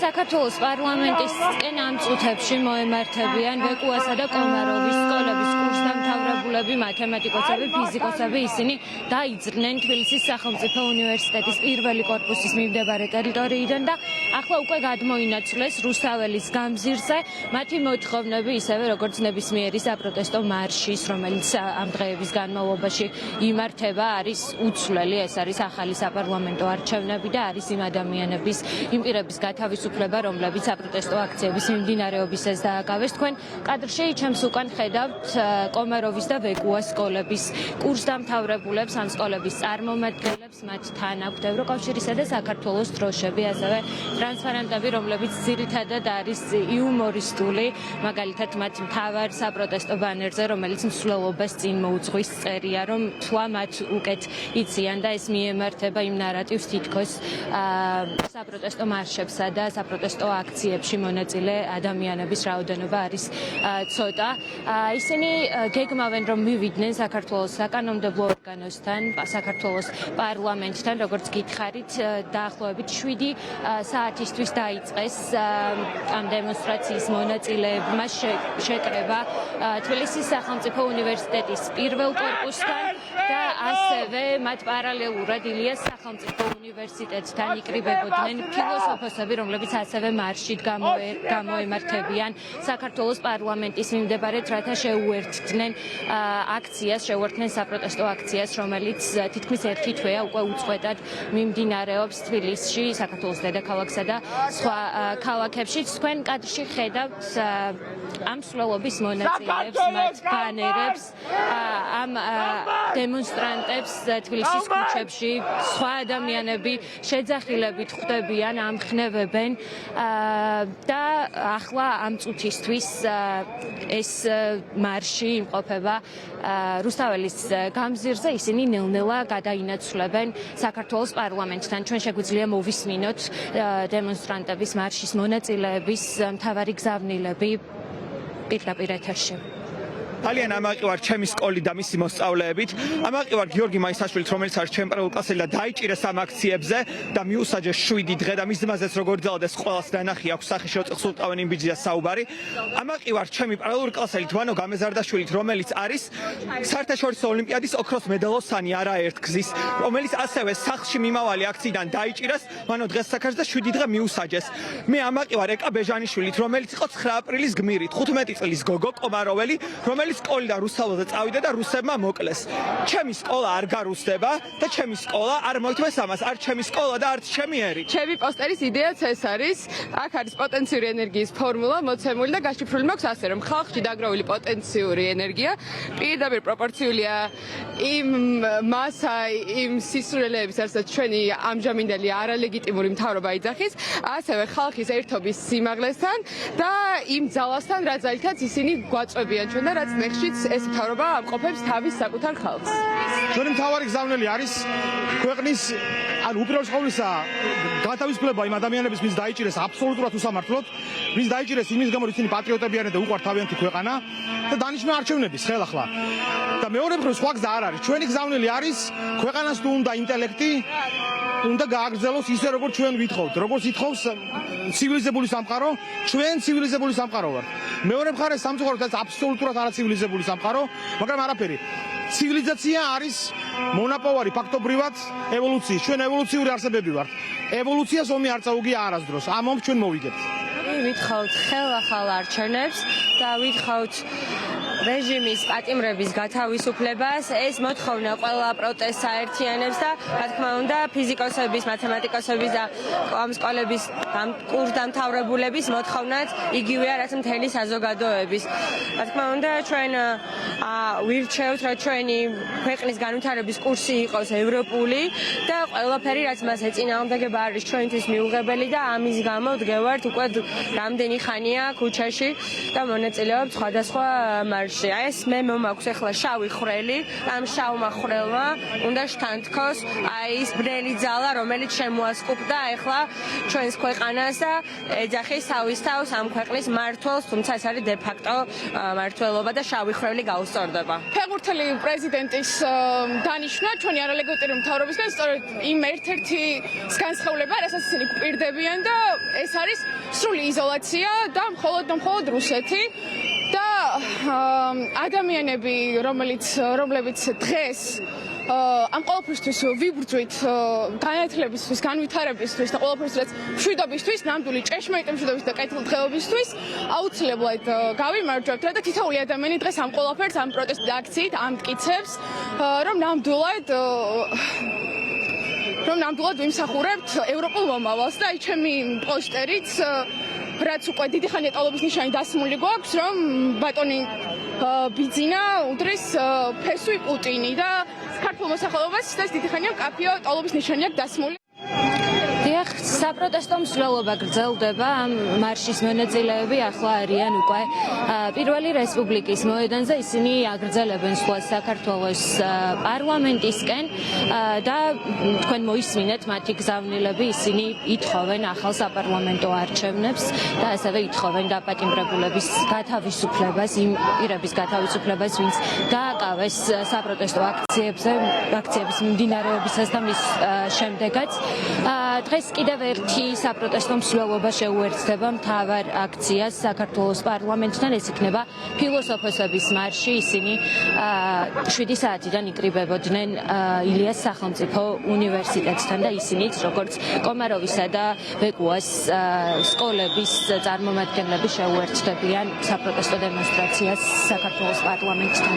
საქართველოს პარლამენტისკენ ამ წუთებში მოემართებიან ვეკუასა და კომაროვის სკოლების კურსდამთავრებულები, მათემატიკოსები, ფიზიკოსები. ისინი დაიძრნენ თბილისის სახელმწიფო უნივერსიტეტის პირველი კორპუსის მიმდებარე ტერიტორიიდან და ახლა უკვე გადმოინაცვლეს რუსთაველის გამზირზე. მათი მოთხოვნები ისევე როგორც ნებისმიერი საპროტესტო მარშის, რომელიც ამ დღეების განმავლობაში იმართება, არის უცვლელი. ეს არის ახალი საპარლამენტო არჩევნები და არის იმ ადამიანების, იმ პირების გათავისუფლება, რომლებიც საპროტესტო აქციების მიმდინარეობისას დააკავეს. თქვენ კადრში ჩემს უკან ხედავთ კომაროვის და ვეკუას სკოლების კურსდამთავრებულებს, ამ სკოლების წარმომადგენლებს, მათ თან აქვთ ევროკავშირისა და საქართველოს დროშები, ასევე ტრანსპარენტები, რომლებიც ძირითადად არის იუმორისტული, მაგალითად მათ მთავარ საპროტესტო ბანერზე, რომელიც მსვლელობას წინ მოუძღვის წერია, რომ თვა მათ უკეთ იციან და ეს მიემართება იმ ნარატივს, თითქოს საპროტესტო მარშებსა და საპროტესტო აქციებში მონაწილე ადამიანების რაოდენობა არის ცოტა. ისინი გეგმავენ, რომ მივიდნენ საქართველოს საკანონმდებლო ორგანოსთან, საქართველოს პარლამენტთან, როგორც გითხარით, დაახლოებით 7 საათისთვის დაიწყეს ამ დემონსტრაციის მონაწილეებმა შეკრება თბილისის სახელმწიფო უნივერსიტეტის პირველ კორპუსთან და ასევე მათ პარალელურად ილიას სახელმწიფო უნივერსიტეტთან იკრიბებოდნენ ფილოსოფოსები, რომლებიც ასევე მარშით გამოემართებიან საქართველოს პარლამენტის მიმდებარედ, რათა შეუერთდნენ აქციას, შეუერთდნენ საპროტესტო აქციას, რომელიც თითქმის ერთი თვეა უკვე უწყვეტად მიმდინარეობს თბილისში, საქართველოს დედაქალაქსა და სხვა ქალაქებში. თქვენ კადრში ხედავთ ამ მსვლელობის მონაწილეებს, მათ ბანერებს, ამ დემონსტრანტებს თბილისის ქუჩებში, სხვა ადამიანები შეძახილებით ხვდებიან, ამხნევებენ და ახლა ამ წუთისთვის ეს მარში იმყოფება რუსთაველის გამზირზე. ისინი ნელ-ნელა გადაინაცვლებენ საქართველოს პარლამენტთან. ჩვენ შეგვიძლია მოვისმინოთ დემონსტრანტების მარშის მონაწილეების მთავარი გზავნილები პირდაპირ ეთერში. ძალიან ამაყივარ ჩემი სკოლი და მისი მოსწავლეებით. ამაყივარ გიორგი მაისაშვილით, რომელიც არის ჩემი პარალელურ კლასელი და დაიჭირეს ამ აქციებზე და მიუსაჯეს 7 დღე და მის ძმაზეც როგორ ძალოდეს ყველას დანახი აქვს სახე შეუწყს სულტავენ იმბიძია საუბარი. ამაყივარ ჩემი პარალელური კლასელით ვანო გამეზარდაშვილით, რომელიც არის საერთაშორისო ოლიმპიადის ოქროს მედალოსანი არაერთგზის, რომელიც ასევე სახლში მიმავალი აქციიდან დაიჭირეს, ვანო დღეს საქარს და 7 დღე მიუსაჯეს. მე ამაყივარ ეკა ბეჟანიშვილით, რომელიც იყო 9 აპრილის გმირით, 15 წლის გოგო კომაროველი, რომელიც სკოლიდან რუსთაველზე წავიდა და რუსებმა მოკლეს. ჩემი სკოლა არ გარუსდება და ჩემი სკოლა არ მოითმეს ამას, არ ჩემი სკოლა და არც ჩემი ერი. ჩემი პოსტერის იდეაც ეს არის. აქ არის პოტენციური ენერგიის ფორმულა მოცემული და გაშიფრული მაქვს ასე, რომ ხალხში დაგროვილი პოტენციური ენერგია პირდაპირ პროპორციულია იმ მასა, იმ სისულელეების, რასაც ჩვენი ამჟამინდელი არალეგიტიმური მთავრობა იძახის, ასევე ხალხის ერთობის სიმაღლესთან და იმ ძალასთან, რაც ძალითაც ისინი გვაწვევიან ჩვენ და რაც ნეხშიც ეს მთავრობა ამყოფებს თავის საკუთარ ხალხს. ჩვენი მთავარი გზავნილი არის ქვეყნის ან უპირველეს ყოვლისა გათავისუფლება იმ ადამიანების, ვინც დაიჭირეს აბსოლუტურად უსამართლოდ, ვინც დაიჭირეს იმის გამო, რომ ისინი პატრიოტები არიან და უყვართ თავიანთი ქვეყანა და დანიშნა არჩევნების ხელახლა. და მეორე მხრივ სხვა გზა არ არის. ჩვენი გზავნილი არის ქვეყანას თუ უნდა ინტელექტი, უნდა გააგრძელოს ისე როგორც ჩვენ ვითხოვთ, როგორც ითხოვს ცივილიზებული სამყარო, ჩვენ ცივილიზებული სამყარო ვართ. მეორე მხარეს სამწუხაროდ ეს აბსოლუტურად არაცივილიზებული სამყარო, მაგრამ არაფერი. ცივილიზაცია არის მონაპოვარი ფაქტობრივად ევოლუციის. ჩვენ ევოლუციური არსებები ვართ. ევოლუციას ომი არ წაუგია არასდროს. ამ ომს ჩვენ მოვიგებთ. ვითხოვთ ხელახალ არჩევნებს და ვითხოვთ რეჟიმის პატიმრების გათავისუფლებას. ეს მოთხოვნა ყველა პროტესტს აერთიანებს და რა თქმა უნდა ფიზიკოსების, მათემატიკოსების და ამ სკოლების კურსდამთავრებულების მოთხოვნაც იგივეა, რაც მთელი საზოგადოების. რა თქმა უნდა ჩვენ ვირჩევთ, რომ ჩვენი ქვეყნის განვითარების კურსი იყოს ევროპული და ყველაფერი, რაც მას ეწინააღმდეგება, არის ჩვენთვის მიუღებელი და ამის გამო დგევართ უკვე რამდენი ხანია ქუჩაში და მონაწილეობთ სხვადასხვა მარშში. ეს მე მომაქვს ახლა შავი ხვრელი, ამ შავმა ხვრელმა უნდა შთანთქოს ის ბრელი ძალა, რომელიც შემოასკუპდა ახლა ჩვენს ქვეყანას და ეძახის თავის თავს ამ ქვეყნის მართლს, თუმცა ეს არის დე-ფაქტო მართლობა და შავი ხვრელი გაუსწორდება. ფეხბურთელი პრეზიდენტის დანიშვნა ჩვენი არალეგიტიმური მთავრობისგან სწორედ იმ ერთ-ერთი განსხვავება, რასაც ისინი გვპირდებიან და ეს არის სრული იზოლაცია და მხოლოდ რუსეთი და ადამიანები, რომლებიც დღეს ამ ყოველფრისთვის ვიბრძვით განათლებისთვის, განვითარებისთვის და ყოველფრისთვის მშვიდობისთვის, ნამდვილი ჭეშმარიტი მშვიდობის და კეთილდღეობისთვის აუცილებლად გავიმარჯვებთ და თითოეული ადამიანი დღეს ამ ყოველფერს ამ პროტესტ აქციით ამტკიცებს, რომ ნამდვილად ვიმსახურებთ ევროპულ მომავალს და აი ჩემი პოსტერიც რაც უკვე დიდი ხანია ტალობის ნიშანი დასმული გვაქვს, რომ ბატონი ბიძინა უდრის ფესვი პუტინი და ქართულ მოსახლეობას ის დიდი ხანია კაფეო ტალობის ნიშანი აქვს დასმული. დიახ, საპროტესტო მსვლელობა გრძელდება. ამ მარშის მონაწილეები ახლა არიან უკვე პირველი რესპუბლიკის მოედანზე. ისინი აგრძელებენ სხვა საქართველოს პარლამენტისკენ და თქვენ მოისმინეთ მათი გზავნილები. ისინი ითხოვენ ახალ საპარლამენტო არჩევნებს და ასევე ითხოვენ დაპატიმრებულების გათავისუფლებას, იმ პირების გათავისუფლებას, ვინც დააკავეს საპროტესტო აქციების მიმდინარეობისას და მის შემდეგაც. დღეს კიდევ ერთი საპროტესტო მსვლელობა შეუერთდება მთავარ აქციას საქართველოს პარლამენტთან. ეს იქნება ფილოსოფოსების მარში. ისინი 7 საათიდან იკრიბებოდნენ ილიას სახელმწიფო უნივერსიტეტთან და ისინიც, როგორც კომაროვისა და ბეკუას სკოლების წარმომადგენლები შეუერთდებიან საპროტესტო დემონსტრაციას საქართველოს პარლამენტთან.